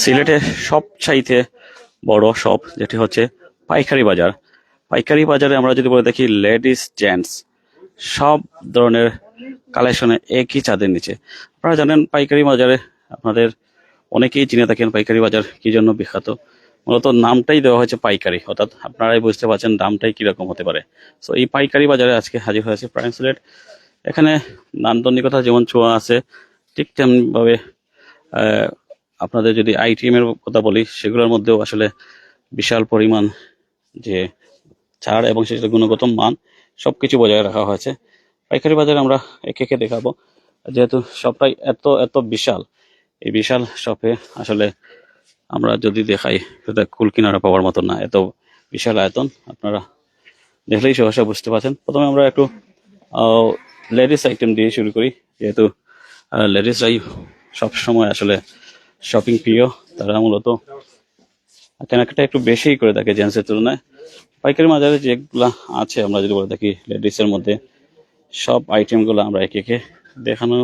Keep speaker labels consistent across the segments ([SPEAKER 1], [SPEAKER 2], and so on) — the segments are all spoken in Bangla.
[SPEAKER 1] সিলেটে সবচাইতে বড় শপ যেটি হচ্ছে পাইকারি বাজার। পাইকারি বাজারে আমরা যদি বলে দেখি লেডিস জেন্টস সব ধরনের কালেকশনে একই ছাদের নিচে। আপনারা জানেন পাইকারি বাজারে আপনাদের অনেকেই চিনে থাকেন পাইকারি বাজার কি জন্য বিখ্যাত। মূলত নামটাই দেওয়া হয়েছে পাইকারি, অর্থাৎ আপনারাই বুঝতে পারছেন দামটাই কিরকম হতে পারে। তো এই পাইকারি বাজারে আজকে হাজির হয়েছে প্রাইম সিলেট। এখানে নান্দনিকতা যেমন ছোঁয়া আছে, ঠিক তেমনিভাবে আপনাদের যদি আইটেম এর কথা বলি সেগুলোর মধ্যেও আসলে বিশাল পরিমাণ যে ছাড় এবং সেটার গুণগত মান সবকিছু বজায় রাখা হয়েছে। পাইকারি বাজারে আমরা একে একে দেখাবো, যেহেতু সবটাই এত এত বিশাল। এই বিশাল শপে আসলে আমরা যদি দেখাই সেটা কুল কিনারা পাওয়ার মতো না, এত বিশাল আয়তন। আপনারা দেখলেই সহসা বুঝতে পারছেন। প্রথমে আমরা একটু লেডিস আইটেম দিয়ে শুরু করি, যেহেতু লেডিসরাই সবসময় আসলে শপিং প্রিয়। তারা মূলত কেনাকাটা একটু বেশি করে থাকে জেন্টসের তুলনায়। পাইকারি বাজারে যেগুলা আছে আমরা যদি বলে থাকি লেডিসের মধ্যে সব আইটেমগুলো আমরা একে একে দেখানোর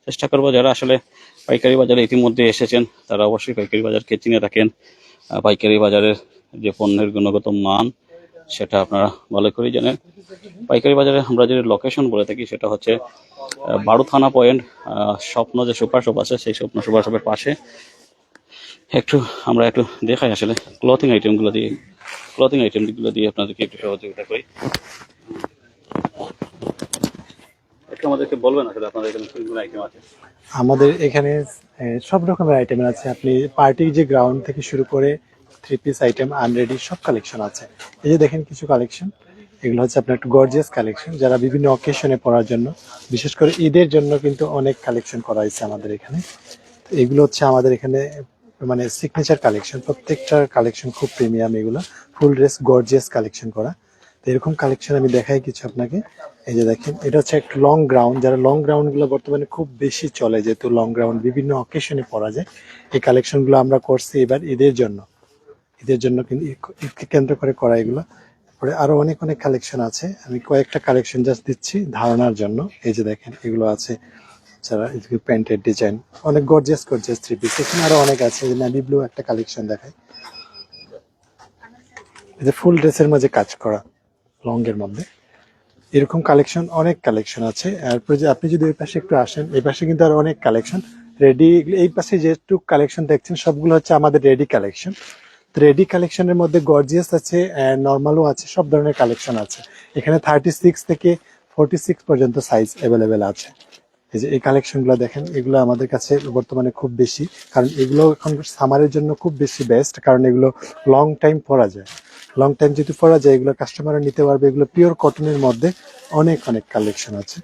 [SPEAKER 1] চেষ্টা করবো। যারা আসলে পাইকারি বাজারে ইতিমধ্যে এসেছেন তারা অবশ্যই পাইকারি বাজারকে চিনে থাকেন। পাইকারি বাজারের যে পণ্যের গুণগত মান সেটা আপনারা ভালো করেই জানেন। পাইকারি বাজারে আমরা যে লোকেশন বলে থাকি সেটা হচ্ছে 12 থানা পয়েন্ট স্বপ্ন যে সুপার শপ আছে সেই স্বপ্ন সুপার শপের পাশে। আমরা একটু দেখাই আসলে ক্লথিং আইটেমগুলো দিয়ে আপনাদেরকে একটু সহযোগিতা করি। একটু আমাদেরকে বলবেন আসলে আপনাদের এখানে কোনগুলো আইটেম আছে?
[SPEAKER 2] আমাদের এখানে সব রকমের আইটেম আছে। আপনি পার্টির যে গ্রাউন্ড থেকে শুরু করে 3 পিস আইটেম আনরেডি সব কালেকশন আছে। এই যে দেখেন কিছু কালেকশন, এগুলো হচ্ছে আপনার একটু গর্জিয়াস কালেকশন, যারা বিভিন্ন অকেশনে পরার জন্য, বিশেষ করে ঈদের জন্য কিন্তু অনেক কালেকশন করা হয়েছে আমাদের এখানে। এগুলো হচ্ছে আমাদের এখানে মানে সিগনেচার কালেকশন, প্রত্যেকটার কালেকশন খুব প্রিমিয়াম। এগুলো ফুল ড্রেস গর্জিয়াস কালেকশন করা। তো এরকম কালেকশন আমি দেখাই কিছু আপনাকে। এই যে দেখেন, এটা হচ্ছে একটা লং গ্রাউন্ড, যারা লং গ্রাউন্ড গুলো বর্তমানে খুব বেশি চলে, যেহেতু লং গ্রাউন্ড বিভিন্ন অকেশনে পরা যায়। এই কালেকশন গুলো আমরা করছি এবার ঈদের জন্য কিন্তু ঈদকে কেন্দ্র করে করা এগুলো। পরে আরো অনেক অনেক কালেকশন আছে, আমি কয়েকটা কালেকশন জাস্ট দিচ্ছি ধারণার জন্য। এই যে দেখেন এগুলো আছে, যারা প্যান্টের ডিজাইন অনেক গর্জিয়াস 3 পিস। এখানে আরো অনেক আছে, নেভি ব্লু একটা কালেকশন দেখায়, এই যে ফুল ড্রেসের মাঝে কাজ করা লং এর মধ্যে। এরকম কালেকশন অনেক কালেকশন আছে। এরপরে যে আপনি যদি ওই পাশে একটু আসেন, এই পাশে কিন্তু আরো অনেক কালেকশন রেডি। এই পাশে যেটুকু কালেকশন দেখছেন সবগুলো হচ্ছে আমাদের রেডি কালেকশন। রেডি কালেকশনের মধ্যে গর্জিয়াস আছে, নর্মালও আছে, সব ধরনের কালেকশন আছে এখানে। 36 থেকে 46 পর্যন্ত সাইজ অ্যাভেলেবেল আছে। এই যে এই কালেকশন গুলো দেখেন, এগুলো আমাদের কাছে বর্তমানে খুব বেশি, কারণ এগুলো এখন সামারের জন্য খুব বেশি বেস্ট, কারণ এগুলো লং টাইম পরা যায়। লং টাইম যেহেতু পরা যায়, এগুলো কাস্টমাররা নিতে পারবে। এগুলো পিওর কটনের মধ্যে অনেক অনেক কালেকশন আছে।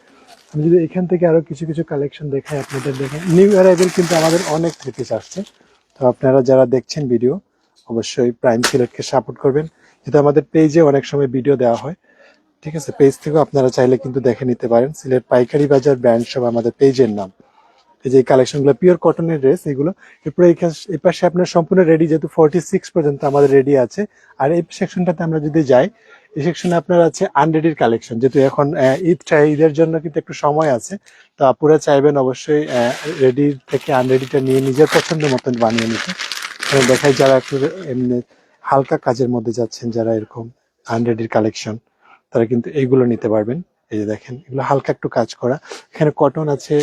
[SPEAKER 2] আমি যদি এখান থেকে আরো কিছু কিছু কালেকশন দেখাই আপনাদের, দেখেন নিউ অ্যারাইভেল কিন্তু আমাদের অনেক 3 পিস আসছে। তো আপনারা যারা দেখছেন ভিডিও, অবশ্যই প্রাইম সিলেটকে সাপোর্ট করবেন, যেহেতু আমাদের পেজে অনেক সময় ভিডিও দেওয়া হয়। ঠিক আছে, পেজ থেকেও আপনারা চাইলে কিন্তু দেখে নিতে পারেন। সিলেট পাইকারি বাজার ব্র্যান্ড সব আমাদের পেজের নাম। এই যে কালেকশন গুলো পিওর কটনের ড্রেস এগুলো। এরপরে এই পাশে আপনার সম্পূর্ণ রেডি, যেহেতু 46 পর্যন্ত আমাদের রেডি আছে। আর এই সেকশনটাতে আমরা যদি যাই, এই সেকশনে আপনার আছে আনরেডির কালেকশন, যেহেতু এখন ঈদের জন্য কিন্তু একটু সময় আছে। তো আপুরা চাইবেন অবশ্যই রেডি থেকে আনরেডিটা নিয়ে নিজের পছন্দ মতন বানিয়ে নিতে। দেখাই যারা একটু এমনি হালকা কাজের মধ্যে যাচ্ছেন, যারা এরকম আনরেডির কালেকশন, তারা কিন্তু এইগুলো নিতে পারবেন। এই যে দেখেন, এগুলো হালকা একটু কাজ করা, এখানে কটন আছে,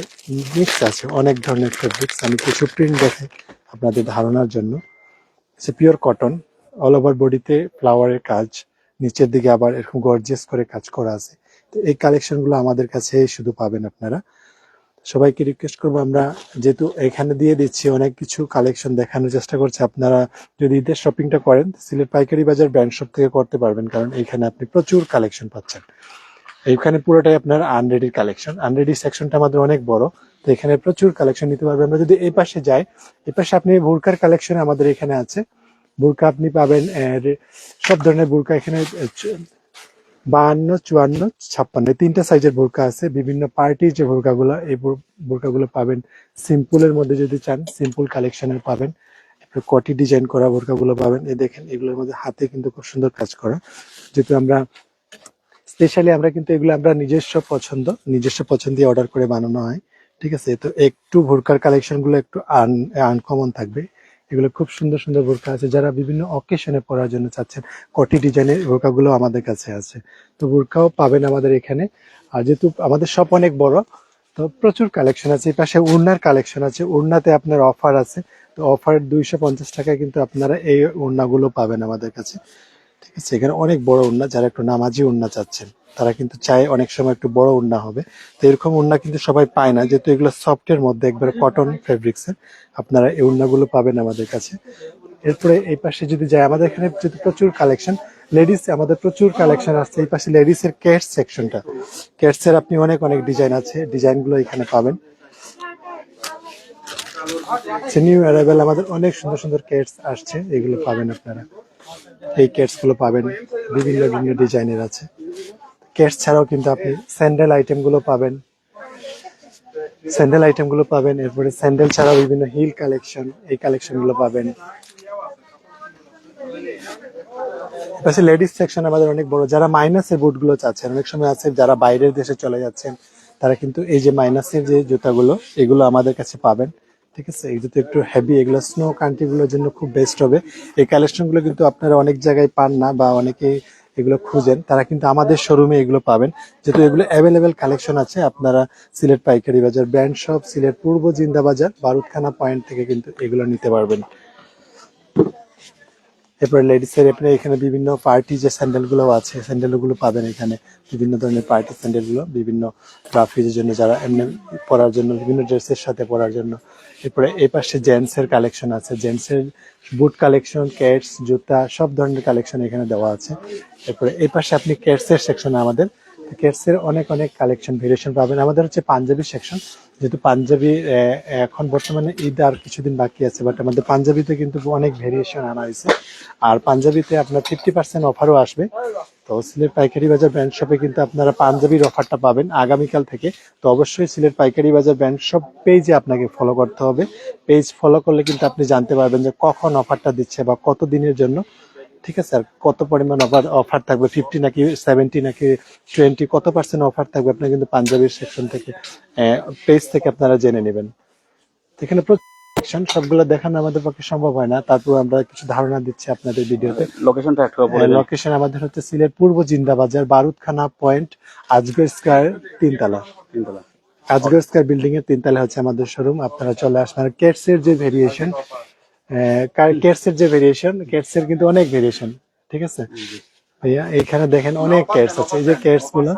[SPEAKER 2] মিক্স আছে, অনেক ধরনের ফেব্রিক্স। আমি কিছু প্রিন্ট দেখাই আপনাদের ধারণার জন্য। পিওর কটন, অল ওভার বডিতে ফ্লাওয়ারের কাজ, নিচের দিকে আবার এরকম গর্জিয়াস করে কাজ করা আছে। তো এই কালেকশন গুলো আমাদের কাছে শুধু পাবেন আপনারা। সবাইকে রিকোয়েস্ট করবো, আমরা যেহেতু এখানে দিয়ে দিচ্ছি অনেক কিছু কালেকশন দেখানোর চেষ্টা করছি। আপনারা যদি ঈদের শপিংটা করেন সিলেট পাইকারি বাজার ব্র্যান্ড শপ থেকে করতে পারবেন, কারণ এখানে আপনি প্রচুর কালেকশন পাচ্ছেন। এইখানে পুরোটাই আপনার আনরেডির কালেকশন। আনরেডি সেকশনটা আমাদের অনেক বড়, তো এখানে প্রচুর কালেকশন নিতে পারবেন। আমরা যদি এই পাশে যাই, এই পাশে আপনি বোরকার কালেকশন আমাদের এখানে আছে। বোরকা আপনি পাবেন সব ধরনের বোরকা এখানে, 52, 54, 56 তিনটা সাইজের বোরকা আছে। বিভিন্ন পার্টির যে বোরকাগুলো, এই বোরকাগুলো পাবেন। সিম্পলের মধ্যে যদি চান সিম্পল কালেকশনের পাবেন, কটি ডিজাইন করা বোরকাগুলো পাবেন। এই দেখেন, এগুলোর মধ্যে হাতে কিন্তু খুব সুন্দর কাজ করা। যেহেতু আমরা স্পেশালি আমরা কিন্তু এগুলো আমরা নিজস্ব পছন্দ অর্ডার করে বানানো হয়। ঠিক আছে, তো একটু বোরকার কালেকশন গুলো একটু আনকমন থাকবে। এগুলো খুব সুন্দর সুন্দর বোরকা আছে, যারা বিভিন্ন অকেশনে পরার জন্য চাচ্ছেন কোটি ডিজাইনের বোরকাগুলো আমাদের কাছে আছে। তো বোরকাও পাবেন আমাদের এখানে। আর যেহেতু আমাদের শপ অনেক বড়, তো প্রচুর কালেকশন আছে। এই পাশে উড়নার কালেকশন আছে, উড়নাতে আপনার অফার আছে। তো অফার 250 টাকায় কিন্তু আপনারা এই ওড়নাগুলো পাবেন আমাদের কাছে। ঠিক আছে, এখানে অনেক বড় ওড়না, যারা একটু নামাজি ওড়না চাচ্ছেন তারা কিন্তু চায় অনেক সময় একটু বড় ওড়না হবে। তো এরকম ওড়না কিন্তু সবাই পায় না, যেহেতু এগুলো সফটের মধ্যে একবারে কটন ফেব্রিক্সের। আপনারা এই ওড়নাগুলো পাবেন আমাদের কাছে। এরপরে এই পাশে যদি যাই, আমাদের এখানে যেহেতু প্রচুর কালেকশন লেডিস, আমাদের প্রচুর কালেকশন আসছে। এই পাশে লেডিস এর কেটস সেকশনটা, কেটস এর আপনি অনেক অনেক ডিজাইন আছে, ডিজাইনগুলো এখানে পাবেন। নিউ অ্যারাইভেল আমাদের অনেক সুন্দর সুন্দর কেটস আসছে, এগুলো পাবেন আপনারা। এই কেটস গুলো পাবেন, বিভিন্ন বিভিন্ন ডিজাইনের আছে। কেটস ছাড়াও কিন্তু আপনি স্যান্ডেল আইটেম গুলো পাবেন, স্যান্ডেল আইটেম গুলো পাবেন। এরপরে স্যান্ডেল ছাড়াও বিভিন্ন হিল কালেকশন, এই কালেকশন গুলো পাবেন। পাশে লেডিস সেকশন আমাদের অনেক বড়, যারা মাইনাসের বুট গুলো চাচ্ছেন, অনেক সময় আছে যারা বাইরের দেশে চলে যাচ্ছেন, তারা কিন্তু এই যে মাইনাসের যে জুতাগুলো, এগুলো আমাদের কাছে পাবেন। ঠিক আছে, এই জুতো একটু হেভি, এগুলো স্নো কান্ট্রি গুলোর জন্য খুব বেস্ট হবে। এই কালেকশন গুলো কিন্তু আপনারা অনেক জায়গায় পান না, বা অনেকেই এগুলো খুঁজেন, তারা কিন্তু আমাদের শোরুমে এগুলো পাবেন। যেহেতু এগুলো অ্যাভেলেবেল কালেকশন আছে, আপনারা সিলেট পাইকারি বাজার ব্র্যান্ড শপ, সিলেট পূর্ব জিন্দা বাজার, বারুদখানা পয়েন্ট থেকে কিন্তু এগুলো নিতে পারবেন। এরপরে লেডিস এর আপনি এখানে বিভিন্ন পার্টি যে স্যান্ডেল গুলো আছে, স্যান্ডেল গুলো পাবেন এখানে। বিভিন্ন ধরনের পার্টি স্যান্ডেল গুলো, বিভিন্ন রাফিজের জন্য, যারা এমনি পরার জন্য, বিভিন্ন ড্রেসের সাথে পরার জন্য। এরপরে এই পাশে জেন্টস এর কালেকশন আছে, জেন্টস এর বুট কালেকশন, ক্যাটস, জুতা, সব ধরনের কালেকশন এখানে দেওয়া আছে। এরপরে এই পাশে আপনি ক্যাটস এর সেকশন, আমাদের ক্যাটস এর অনেক অনেক কালেকশন ভেরিয়েশন পাবেন। আমাদের হচ্ছে পাঞ্জাবি সেকশন, যেহেতু পাঞ্জাবি এখন বর্তমানে ঈদ আর কিছুদিন বাকি আছে, বাট আমাদের পাঞ্জাবিতে কিন্তু অনেক ভেরিয়েশন আনা হয়েছে। আর পাঞ্জাবিতে আপনার 50% অফারও আসবে। তো সিলেট পাইকারি বাজার ব্র্যান্ড শপে কিন্তু আপনারা পাঞ্জাবির অফারটা পাবেন আগামীকাল থেকে। তো অবশ্যই সিলেট পাইকারি বাজার ব্র্যান্ড শপ পেজে আপনাকে ফলো করতে হবে। পেজ ফলো করলে কিন্তু আপনি জানতে পারবেন যে কখন অফারটা দিচ্ছে বা কত দিনের জন্য। ঠিক আছে, আর কত পরিমাণ অফার থাকবে, 50 নাকি 70 নাকি 20, কত পার্সেন্ট অফার থাকবে, আপনি কিন্তু পাঞ্জাবির সেকশন থেকে, পেজ থেকে আপনারা জেনে নেবেন। তো এখানে সেকশন সবগুলো দেখানো আমাদের পক্ষে সম্ভব হয় না, তারপর আমরা কিছু ধারণা দিচ্ছি আপনাদের ভিডিওতে।
[SPEAKER 1] লোকেশনটা একটু বলে দেন।
[SPEAKER 2] লোকেশন আমাদের হচ্ছে সিলেট পূর্ব জিন্দা বাজার, বারুদখানা পয়েন্ট, আজগর স্কয়ার, তিনতলা।
[SPEAKER 1] তিনতলা।
[SPEAKER 2] আজগর স্কয়ার বিল্ডিং এর তিনতলা হচ্ছে আমাদের শোরুম। আপনারা চলে আসবেন। আর কেটস এর যে ভেরিয়েশন, কেটস এর কিন্তু অনেক ভেরিয়েশন। ঠিক আছে ভাইয়া, এখানে দেখেন অনেক কেটস আছে। এই যে কেটস গুলো,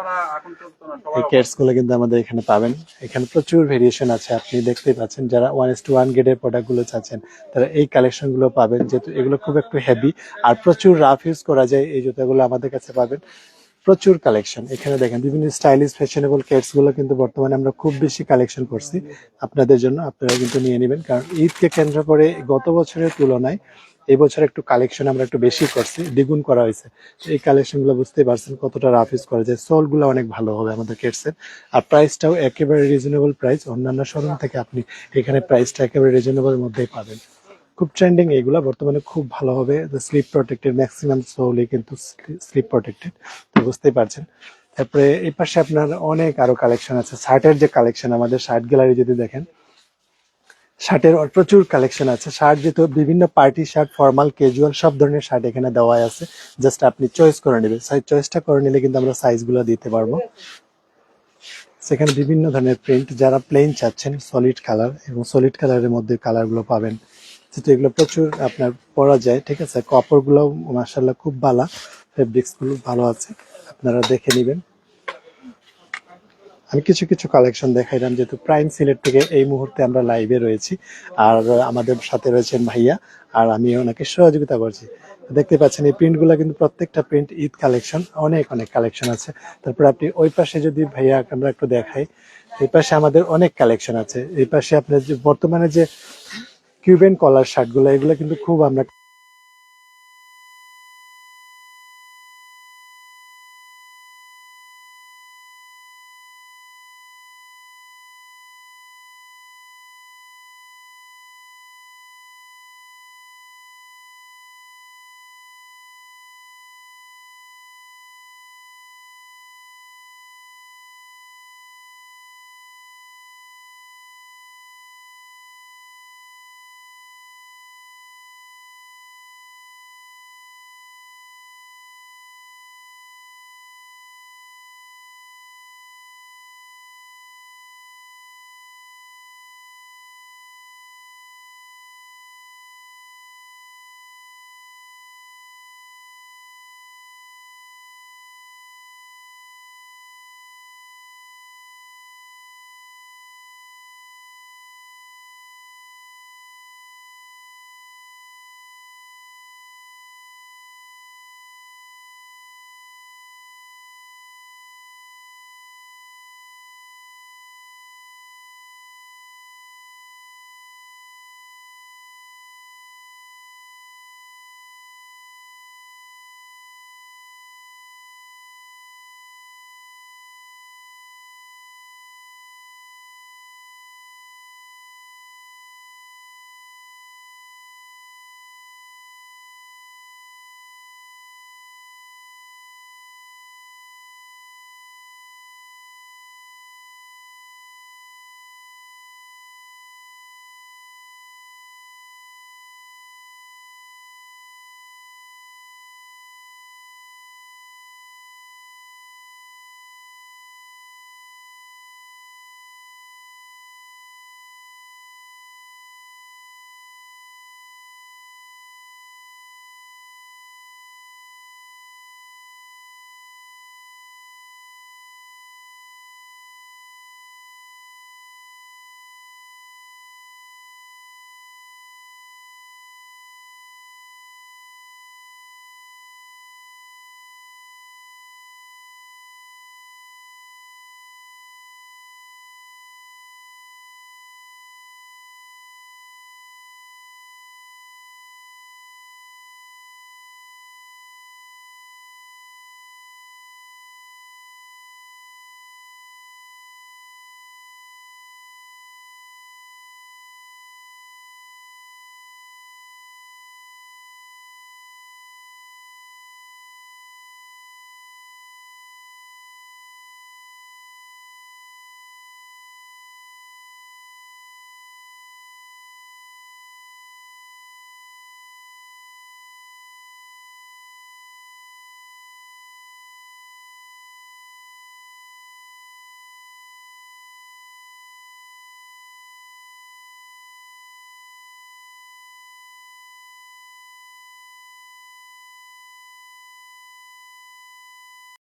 [SPEAKER 2] এই কেটস গুলো কিন্তু আমাদের এখানে পাবেন। এখানে প্রচুর ভেরিয়েশন আছে, আপনি দেখতেই পাচ্ছেন। যারা 1:1 গ্রেডের প্রোডাক্ট গুলো চাচ্ছেন, তারা এই কালেকশন গুলো পাবেন, যেহেতু এগুলো খুব একটু হেভি আর প্রচুর রাফ ইউজ করা যায়। এই জুতাগুলো আমাদের কাছে পাবেন। প্রচুর কালেকশন এখানে দেখেন, বিভিন্ন স্টাইলিশ ফ্যাশনেবল কেটস গুলো কিন্তু বর্তমানে আমরা খুব বেশি কালেকশন করছি আপনাদের জন্য। আপনারা কিন্তু নিয়ে নেবেন, কারণ ঈদকে কেন্দ্র করে গত বছরের তুলনায় এই বছর একটু কালেকশন আমরা একটু বেশি করছি, দ্বিগুণ করা হয়েছে। এই কালেকশন গুলো বুঝতেই পারছেন কতটা রাফ ইউজ করা যায়। সোল গুলো অনেক ভালো হবে আমাদের কেটসের। আর প্রাইসটাও একেবারে রিজনেবল প্রাইস, অন্যান্য শোরুম থেকে আপনি এখানে প্রাইসটা একেবারে রিজনেবল মধ্যেই পাবেন। খুব ট্রেন্ডিং এইগুলা বর্তমানে, খুব ভালো হবে। স্লিপ প্রোটেক্টেড, ম্যাক্সিমাম সোলই কিন্তু স্লিপ প্রোটেক্টেড, তো বুঝতেই পারছেন। তারপরে এই পাশে আপনার অনেক আরো কালেকশন আছে। শার্টের যে কালেকশন, আমাদের শার্ট গ্যালারি যদি দেখেন, শার্টের প্রচুর কালেকশন আছে। শার্ট যেহেতু বিভিন্ন পার্টি শার্ট, ফর্মাল, ক্যাজুয়াল, সব ধরনের শার্ট এখানে দেওয়া আছে। জাস্ট আপনি চয়েস করে নেবেন, চয়েসটা করে নিলে কিন্তু আমরা সাইজগুলো দিতে পারবো। সেখানে বিভিন্ন ধরনের প্রিন্ট, যারা প্লেন চাচ্ছেন সলিড কালার, এবং সলিড কালারের মধ্যে কালারগুলো পাবেন, যেহেতু এগুলো প্রচুর আপনার পরা যায়। ঠিক আছে, কাপড়গুলো মাশাআল্লাহ খুব ভালো, ফেব্রিক্স গুলো ভালো আছে, আপনারা দেখে নেবেন। আমি কিছু কিছু কালেকশন দেখাইলাম, যেহেতু প্রাইম সিলেট থেকে এই মুহূর্তে আমরা লাইভে রয়েছি, আর আমাদের সাথে রয়েছেন ভাইয়া, আর আমি ওনাকে সহযোগিতা করছি। দেখতে পাচ্ছেন এই প্রিন্ট গুলা কিন্তু প্রত্যেকটা প্রিন্ট ঈদ কালেকশন, অনেক অনেক কালেকশন আছে। তারপর আপনি ওই পাশে যদি ভাইয়া আমরা একটু দেখাই, এই পাশে আমাদের অনেক কালেকশন আছে। এই পাশে আপনার যে বর্তমানে যে কিউবেন কলার শার্ট গুলো, এগুলো কিন্তু খুব আমরা